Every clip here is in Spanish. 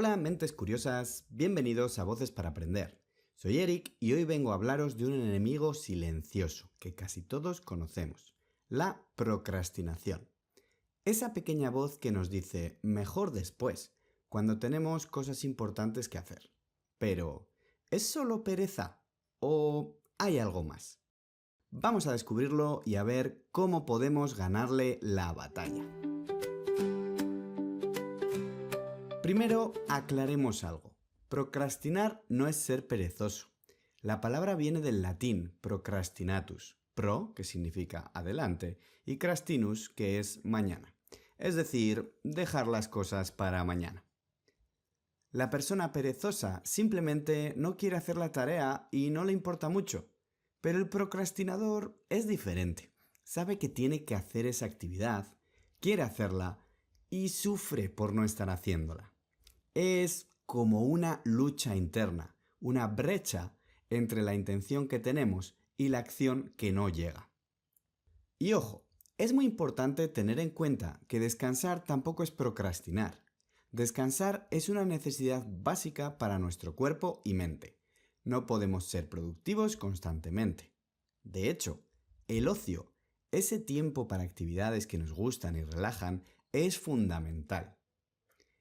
Hola, mentes curiosas, bienvenidos a Voces para Aprender. Soy Eric y hoy vengo a hablaros de un enemigo silencioso que casi todos conocemos, la procrastinación. Esa pequeña voz que nos dice mejor después, cuando tenemos cosas importantes que hacer. Pero, ¿es solo pereza o hay algo más? Vamos a descubrirlo y a ver cómo podemos ganarle la batalla. Primero, aclaremos algo. Procrastinar no es ser perezoso. La palabra viene del latín procrastinatus, pro, que significa adelante, y crastinus, que es mañana. Es decir, dejar las cosas para mañana. La persona perezosa simplemente no quiere hacer la tarea y no le importa mucho. Pero el procrastinador es diferente. Sabe que tiene que hacer esa actividad, quiere hacerla y sufre por no estar haciéndola. Es como una lucha interna, una brecha entre la intención que tenemos y la acción que no llega. Y ojo, es muy importante tener en cuenta que descansar tampoco es procrastinar. Descansar es una necesidad básica para nuestro cuerpo y mente. No podemos ser productivos constantemente. De hecho, el ocio, ese tiempo para actividades que nos gustan y relajan, es fundamental.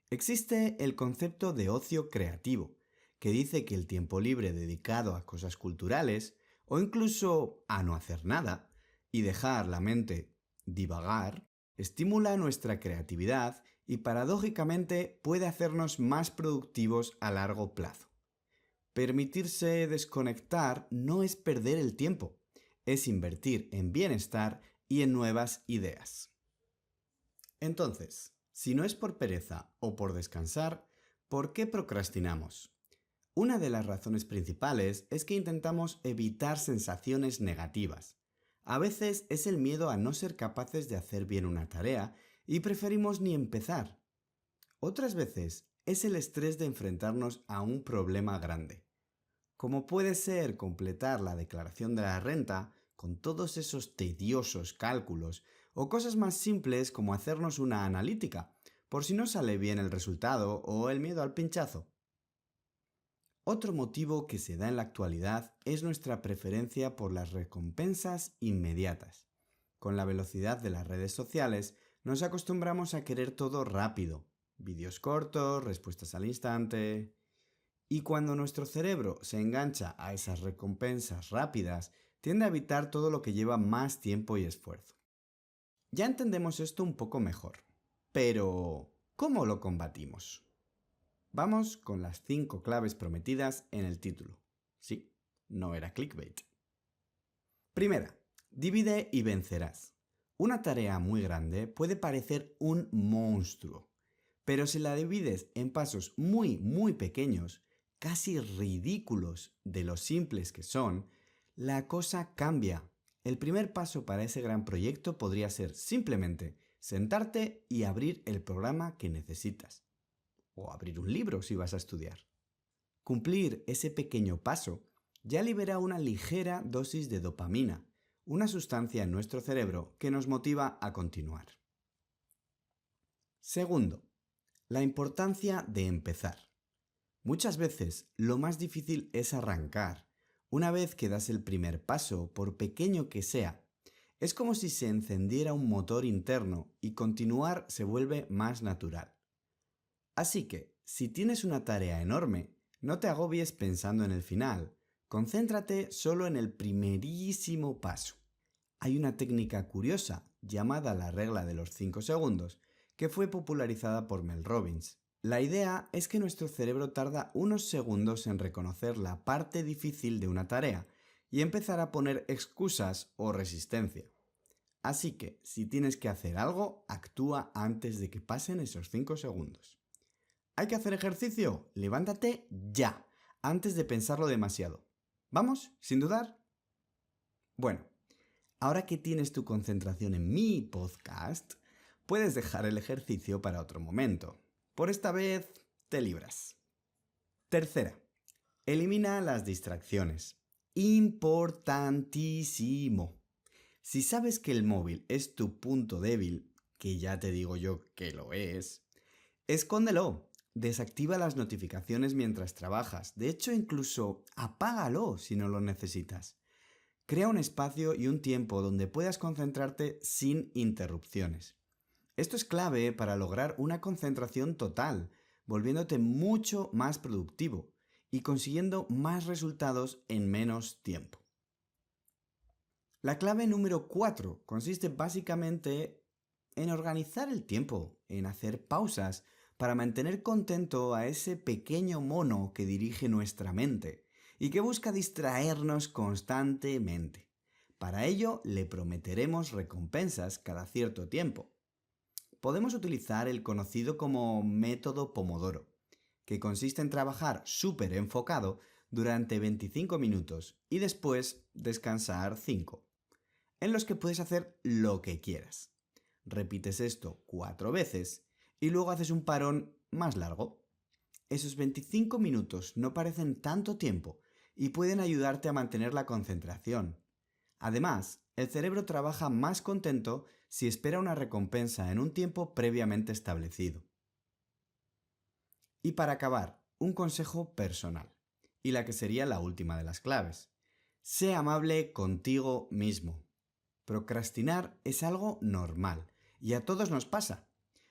Existe el concepto de ocio creativo, que dice que el tiempo libre dedicado a cosas culturales, o incluso a no hacer nada, y dejar la mente divagar, estimula nuestra creatividad y paradójicamente puede hacernos más productivos a largo plazo. Permitirse desconectar no es perder el tiempo, es invertir en bienestar y en nuevas ideas. Entonces, si no es por pereza o por descansar, ¿por qué procrastinamos? Una de las razones principales es que intentamos evitar sensaciones negativas. A veces es el miedo a no ser capaces de hacer bien una tarea y preferimos ni empezar. Otras veces es el estrés de enfrentarnos a un problema grande, como puede ser completar la declaración de la renta con todos esos tediosos cálculos o cosas más simples como hacernos una analítica, por si no sale bien el resultado o el miedo al pinchazo. Otro motivo que se da en la actualidad es nuestra preferencia por las recompensas inmediatas. Con la velocidad de las redes sociales nos acostumbramos a querer todo rápido, vídeos cortos, respuestas al instante. Y cuando nuestro cerebro se engancha a esas recompensas rápidas, tiende a evitar todo lo que lleva más tiempo y esfuerzo. Ya entendemos esto un poco mejor, pero ¿cómo lo combatimos? Vamos con las 5 claves prometidas en el título. Sí, no era clickbait. Primera, divide y vencerás. Una tarea muy grande puede parecer un monstruo, pero si la divides en pasos muy pequeños, casi ridículos de lo simples que son, la cosa cambia. El primer paso para ese gran proyecto podría ser simplemente sentarte y abrir el programa que necesitas. O abrir un libro si vas a estudiar. Cumplir ese pequeño paso ya libera una ligera dosis de dopamina, una sustancia en nuestro cerebro que nos motiva a continuar. Segundo, la importancia de empezar. Muchas veces lo más difícil es arrancar. Una vez que das el primer paso, por pequeño que sea, es como si se encendiera un motor interno y continuar se vuelve más natural. Así que, si tienes una tarea enorme, no te agobies pensando en el final. Concéntrate solo en el primerísimo paso. Hay una técnica curiosa llamada la regla de los 5 segundos que fue popularizada por Mel Robbins. La idea es que nuestro cerebro tarda unos segundos en reconocer la parte difícil de una tarea y empezar a poner excusas o resistencia. Así que, si tienes que hacer algo, actúa antes de que pasen esos 5 segundos. ¿Hay que hacer ejercicio? Levántate ya, antes de pensarlo demasiado. ¿Vamos? ¿Sin dudar? Bueno, ahora que tienes tu concentración en mi podcast, puedes dejar el ejercicio para otro momento. Por esta vez, te libras. Tercera, elimina las distracciones. Importantísimo. Si sabes que el móvil es tu punto débil, que ya te digo yo que lo es, escóndelo. Desactiva las notificaciones mientras trabajas. De hecho, incluso apágalo si no lo necesitas. Crea un espacio y un tiempo donde puedas concentrarte sin interrupciones. Esto es clave para lograr una concentración total, volviéndote mucho más productivo y consiguiendo más resultados en menos tiempo. La clave número 4 consiste básicamente en organizar el tiempo, en hacer pausas para mantener contento a ese pequeño mono que dirige nuestra mente y que busca distraernos constantemente. Para ello, le prometeremos recompensas cada cierto tiempo. Podemos utilizar el conocido como método Pomodoro, que consiste en trabajar súper enfocado durante 25 minutos y después descansar 5, en los que puedes hacer lo que quieras. Repites esto 4 veces y luego haces un parón más largo. Esos 25 minutos no parecen tanto tiempo y pueden ayudarte a mantener la concentración. Además, el cerebro trabaja más contento si espera una recompensa en un tiempo previamente establecido. Y para acabar, un consejo personal, y la que sería la última de las claves. Sé amable contigo mismo. Procrastinar es algo normal y a todos nos pasa.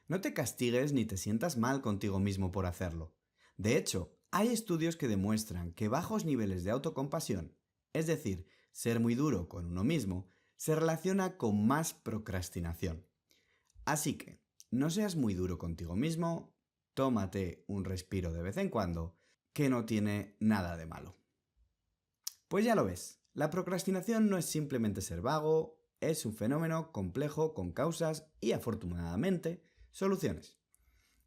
No te castigues ni te sientas mal contigo mismo por hacerlo. De hecho, hay estudios que demuestran que bajos niveles de autocompasión, es decir, ser muy duro con uno mismo, se relaciona con más procrastinación. Así que, no seas muy duro contigo mismo, tómate un respiro de vez en cuando, que no tiene nada de malo. Pues ya lo ves, la procrastinación no es simplemente ser vago, es un fenómeno complejo con causas y, afortunadamente, soluciones.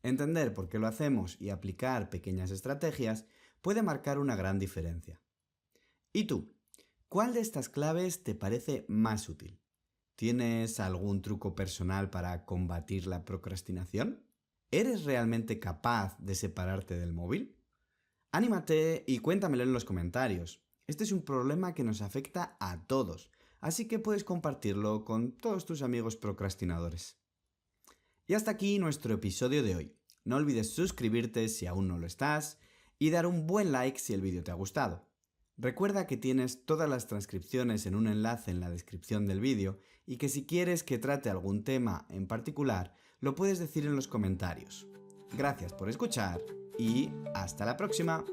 Entender por qué lo hacemos y aplicar pequeñas estrategias puede marcar una gran diferencia. ¿Y tú? ¿Cuál de estas claves te parece más útil? ¿Tienes algún truco personal para combatir la procrastinación? ¿Eres realmente capaz de separarte del móvil? Anímate y cuéntamelo en los comentarios. Este es un problema que nos afecta a todos, así que puedes compartirlo con todos tus amigos procrastinadores. Y hasta aquí nuestro episodio de hoy. No olvides suscribirte si aún no lo estás y dar un buen like si el vídeo te ha gustado. Recuerda que tienes todas las transcripciones en un enlace en la descripción del vídeo y que si quieres que trate algún tema en particular, lo puedes decir en los comentarios. Gracias por escuchar y hasta la próxima.